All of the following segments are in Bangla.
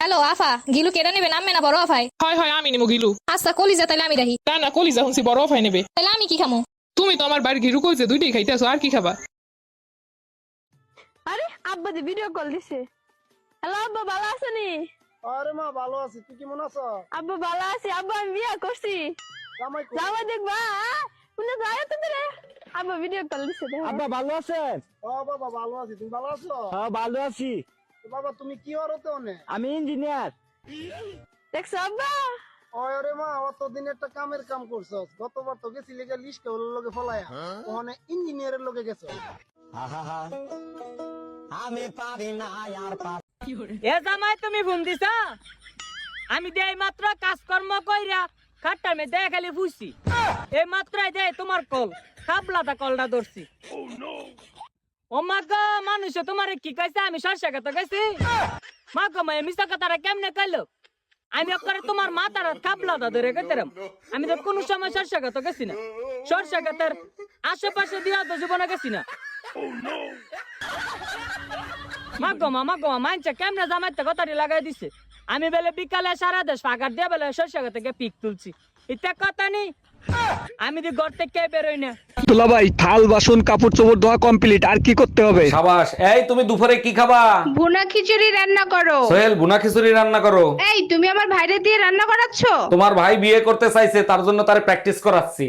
হ্যালো আফা, গিলু কেডা নেবে নামবে না বড় আফাই? হয় হয় আমি নিমো গিলু। আচ্ছা কলিজা তাইলে আমি রাহি। না না কলিজা হুনছি বড় ফাই নেবে। তাইলে আমি কি খামু? তুমি তো আমার বাড়ির গিরু কইছে দুইটাই খাইতে আসো, আর কি খাবা? আরে আব্বা দি ভিডিও কল দিছে। হ্যালো আব্বা, ভালো আছেনি? আরে মা ভালো আছি, তুই কেমন আছো? আব্বা ভালো আছি। আব্বা আমি বিয়া করছি। জামাই কই? জামাই দেখবা শুনে যায় তো রে। আব্বা ভিডিও কল দিছে দেখো। আব্বা ভালো আছেন? ও বাবা ভালো আছি, তুমি ভালো আছো? হ্যাঁ ভালো আছি। বাবা তুমি কি হরতে অনে? আমি ইঞ্জিনিয়ার। দেখছো আব্বা? ওরে মা অতদিন একটা কামের কাম করছস, গতবার তো গেছিলি গা লিস্ট ওর লগে ফলায়া, ওখানে ইঞ্জিনিয়ারের লগে গেছো। এ জামাই তুমি ফোন দিছা? আমি দেই মাত্র কাজকর্ম কইরা খাট্টার মে দেয় খালি ফুসি। এই মাত্রাই দেয় তোমার কল, খাবলাটা কলটা ধরছি। ও মাগো, মানুষে তোমারে কি কইছে? আমি সরষা কথা কইছি? মাগো মায়ে মিছা কথাটা কেমনে কইলো? আমি করে তোমার মাথার খাবলাটা ধরে কইতাম। আমি তো কোনো সময় সরষা কথা কইছি না। সরষা কথার আশেপাশে দিয়া তো জীবনে গেছি না। মাগো মা মানছে কেমনে জামাইতে কথাটি লাগাই দিছে। আমি বেলে বিকালে সারা দেশ ফাঁকার দিয়ে বেলে সরষা থেকে পিক তুলছি। এটা কথা নেই, আমি তো ঘর থেকে বেরোই না। দুলা ভাই, থাল বাসন কাপড় চোপড় ধোয়া কমপ্লিট, আর কি করতে হবে? সাবাস। এই তুমি দুপুরে কি খাবা? ভুনা খিচুড়ি রান্না করো। সোহেল ভুনা খিচুড়ি রান্না করো। এই তুমি আমার ভাইরে দিয়ে রান্না করাচ্ছো? তোমার ভাই বিয়ে করতে চাইছে, তার জন্য তারে প্র্যাকটিস করাচ্ছি।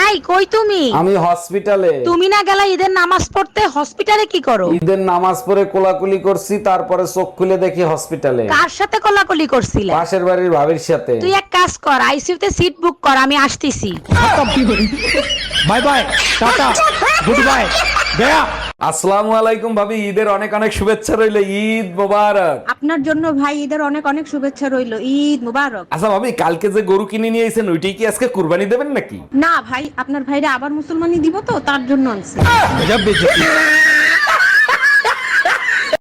এই কই তুমি? আমি হসপিটালে। তুমি না গেলা ঈদের নামাজ পড়তে? হসপিটালে কি করো? ঈদের নামাজ পড়ে কোলাকুলি করছি, তারপরে চোখ খুলে দেখি হসপিটালে। কার সাথে কোলাকুলি করছিলা? পাশের বাড়ির ভাবির সাথে। তুই এক কাজ কর, আইসিইউতে সিট বুক কর, আমি আসতেছি। Bye bye, tata, good bye, Gaya. আসসালামু আলাইকুম ভাবি, ঈদের অনেক অনেক শুভেচ্ছা রইলো। ঈদ মোবারক। আপনার জন্য ভাই ঈদের অনেক অনেক শুভেচ্ছা রইলো। ঈদ মুবারক। আচ্ছা ভাবি, কালকে যে গরু কিনে নিয়ে এসেছেন ওইটাই কি আজকে কুরবানি দেবেন নাকি? না ভাই, আপনার ভাইরে আবার মুসলমানি দিব তো, তার জন্য আনছি। গজব বেজতি।